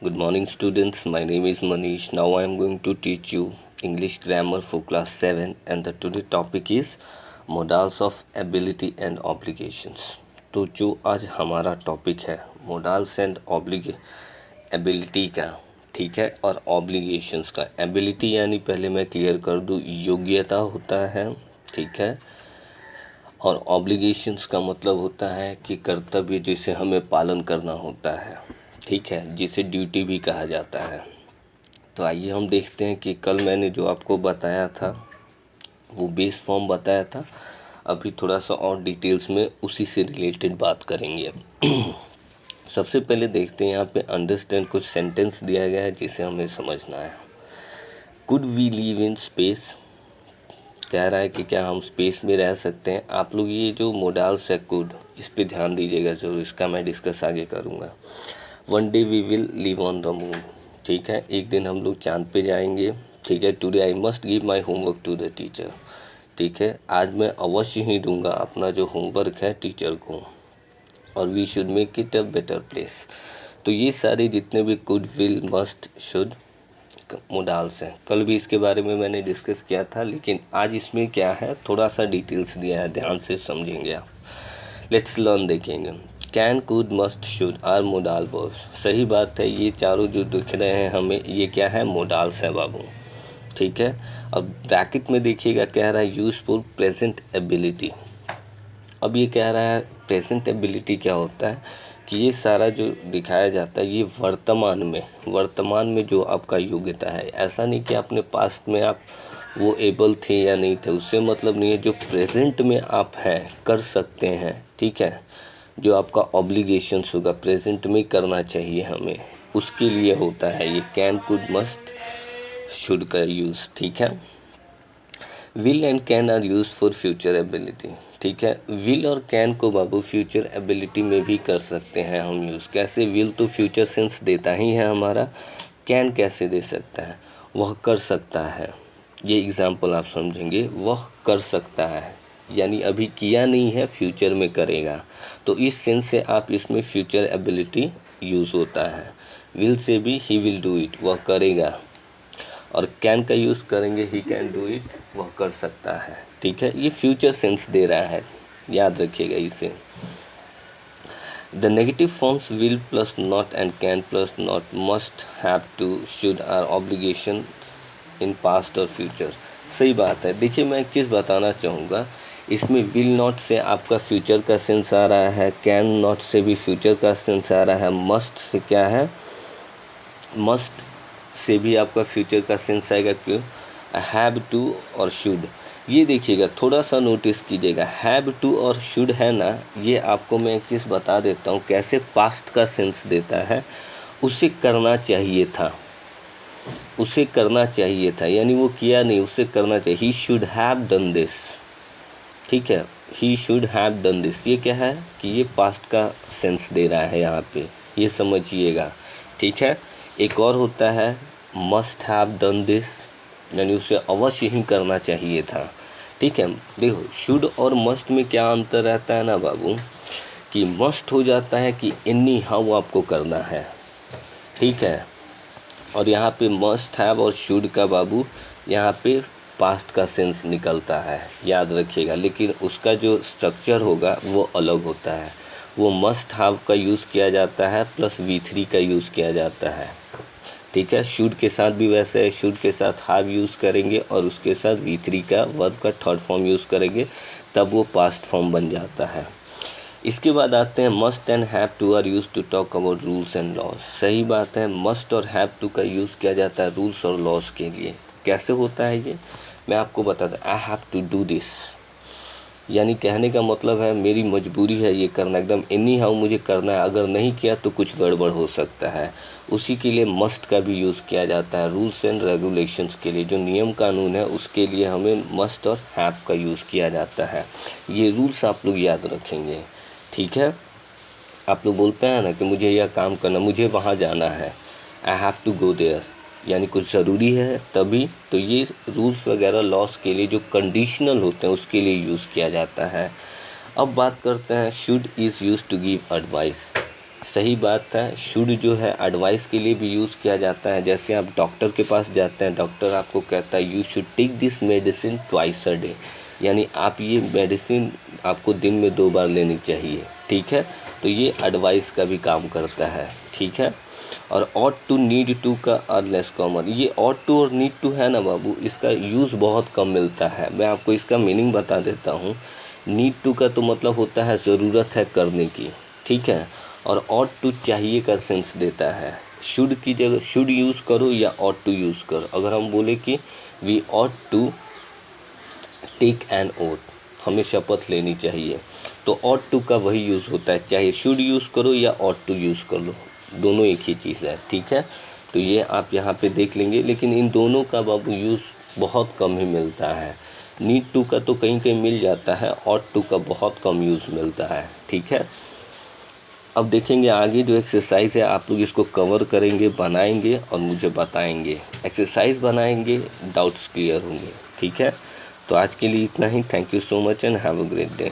Good morning, students. My name is Manish. Now I am going to teach you English grammar for class 7, and the today topic is modals of ability and obligations. तो जो आज हमारा topic है modals and ability का, ठीक है, और obligations का. एबिलिटी यानी पहले मैं क्लियर कर दूँ, योग्यता होता है, ठीक है, और ऑब्लिगेशंस का मतलब होता है कि कर्तव्य जिसे हमें पालन करना होता है, ठीक है, जिसे ड्यूटी भी कहा जाता है. तो आइए हम देखते हैं कि कल मैंने जो आपको बताया था वो बेस फॉर्म बताया था. अभी थोड़ा सा और डिटेल्स में उसी से रिलेटेड बात करेंगे. सबसे पहले देखते हैं यहाँ पे अंडरस्टैंड कुछ सेंटेंस दिया गया है जिसे हमें समझना है. Could we live in space, कह रहा है कि क्या हम स्पेस में रह सकते हैं. आप लोग ये जो मोडाल्स है कुड, इस पे ध्यान दीजिएगा ज़रूर, इसका मैं डिस्कस आगे करूँगा. One day we will live on the moon, ठीक है, एक दिन हम लोग चांद पे जाएंगे, ठीक है. Today I must give my homework to the teacher, ठीक है, आज मैं अवश्य ही दूंगा अपना जो होमवर्क है टीचर को. और we should make it a better place. तो ये सारे जितने भी could will must should modals हैं, कल भी इसके बारे में मैंने डिस्कस किया था, लेकिन आज इसमें क्या है थोड़ा सा डिटेल्स दिया है, ध्यान से समझेंगे आप. लेट्स लर्न देखेंगे. Can could must should are modal verbs. सही बात है, ये चारों जो दिख रहे हैं हमें, ये क्या है, मोडाल्स हैं बाबू, ठीक है. अब ब्रैकेट में देखिएगा, कह रहा है यूजफुल प्रेजेंट एबिलिटी. अब ये कह रहा है प्रेजेंट एबिलिटी क्या होता है कि ये सारा जो दिखाया जाता है ये वर्तमान में जो आपका योग्यता है. ऐसा नहीं कि अपने पास्ट में आप वो एबल थे या नहीं थे, उससे मतलब नहीं है. जो प्रेजेंट में आप हैं, कर सकते हैं, ठीक है, जो आपका ऑब्लिगेशंस होगा प्रेजेंट में करना चाहिए हमें, उसके लिए होता है ये कैन कुड मस्ट शुड का यूज़, ठीक है. Will and can are use for future ability, ठीक है. विल और कैन को बाबू फ्यूचर एबिलिटी में भी कर सकते हैं हम यूज़. कैसे? विल तो फ्यूचर सेंस देता ही है हमारा. कैन कैसे दे सकता है? वह कर सकता है. ये एग्जाम्पल आप समझेंगे, वह कर सकता है यानी अभी किया नहीं है, फ्यूचर में करेगा. तो इस सेंस से आप इसमें फ्यूचर एबिलिटी यूज़ होता है. विल से भी ही विल डू इट, वह करेगा. और कैन का यूज़ करेंगे ही कैन डू इट, वह कर सकता है, ठीक है. ये फ्यूचर सेंस दे रहा है, याद रखिएगा इसे. The negative forms will plus not and can plus not must have to should are obligation in past और फ्यूचर. सही बात है. देखिए मैं एक चीज़ बताना चाहूँगा, इसमें विल नॉट से आपका फ्यूचर का सेंस आ रहा है, कैन नॉट से भी फ्यूचर का सेंस आ रहा है, मस्ट से क्या है, मस्ट से भी आपका फ्यूचर का सेंस आएगा. क्यों? हैव टू और शुड. ये देखिएगा, थोड़ा सा नोटिस कीजिएगा, हैव टू और शुड है ना, ये आपको मैं एक चीज़ बता देता हूँ कैसे पास्ट का सेंस देता है. उसे करना चाहिए था, उसे करना चाहिए था यानी वो किया नहीं, उसे करना चाहिए. He should have done this, ठीक है, he should have done this. ये क्या है कि ये पास्ट का सेंस दे रहा है यहाँ पे, ये समझिएगा, ठीक है. एक और होता है मस्ट हैव डन दिस, यानी उसे अवश्य ही करना चाहिए था, ठीक है. देखो शुड और मस्ट में क्या अंतर रहता है ना बाबू, कि मस्ट हो जाता है कि एनी हाउ आपको करना है, ठीक है, और यहाँ पे मस्ट हैव और शुड का बाबू यहाँ पे पास्ट का सेंस निकलता है, याद रखिएगा. लेकिन उसका जो स्ट्रक्चर होगा वो अलग होता है. वो मस्ट हैव का यूज़ किया जाता है प्लस V3 का यूज़ किया जाता है, ठीक है. शुड के साथ भी वैसे है, शुड के साथ हैव यूज़ करेंगे और उसके साथ V3 का वर्ब का थर्ड फॉर्म यूज़ करेंगे, तब वो पास्ट फॉर्म बन जाता है. इसके बाद आते हैं must and have to are use to talk about rules and laws. सही बात है, मस्ट और हैव टू का यूज़ किया जाता है रूल्स और लॉज के लिए. कैसे होता है ये मैं आपको बताता हूँ. I have to do this यानी कहने का मतलब है मेरी मजबूरी है ये करना, एकदम एनी हाउ मुझे करना है, अगर नहीं किया तो कुछ गड़बड़ हो सकता है. उसी के लिए मस्ट का भी यूज़ किया जाता है. रूल्स एंड रेगुलेशंस के लिए, जो नियम कानून है उसके लिए हमें मस्ट और हैव का यूज़ किया जाता है. ये रूल्स आप लोग याद रखेंगे, ठीक है. आप लोग बोलते हैं ना कि मुझे यह काम करना, मुझे वहाँ जाना है, I have to go there, यानी कुछ ज़रूरी है तभी. तो ये रूल्स वगैरह लॉस के लिए जो कंडीशनल होते हैं उसके लिए यूज़ किया जाता है. अब बात करते हैं should is use to give advice. सही बात है। शुड जो है एडवाइस के लिए भी यूज़ किया जाता है। जैसे आप डॉक्टर के पास जाते हैं, डॉक्टर आपको कहता है you should take this medicine twice a day, यानी आप ये मेडिसिन आपको दिन में 2 बार लेनी चाहिए। ठीक है, तो ये एडवाइस का भी काम करता है। ठीक है, और ऑट टू नीड टू का आर लेस कॉमन। ये ऑट टू और नीड टू है ना बाबू, इसका यूज़ बहुत कम मिलता है। मैं आपको इसका मीनिंग बता देता हूँ। नीड टू का तो मतलब होता है ज़रूरत है करने की। ठीक है, और ऑट टू चाहिए का सेंस देता है। शुड की जगह शुड यूज़ करो या ऑट टू यूज़ करो। अगर हम बोले कि we ought to take an oath, हमें शपथ लेनी चाहिए, तो ऑट टू का वही यूज़ होता है, चाहे शुड यूज़ करो या ऑट टू यूज़ कर लो, दोनों एक ही चीज़ है। ठीक है, तो ये आप यहाँ पे देख लेंगे, लेकिन इन दोनों का बाबू यूज़ बहुत कम ही मिलता है। नीड टू का तो कहीं कहीं मिल जाता है, ऑट टू का बहुत कम यूज़ मिलता है। ठीक है, अब देखेंगे आगे जो एक्सरसाइज है, आप लोग इसको कवर करेंगे, बनाएंगे और मुझे बताएंगे। एक्सरसाइज बनाएंगे, डाउट्स क्लियर होंगे। ठीक है, तो आज के लिए इतना ही। Thank you so much and have a great day.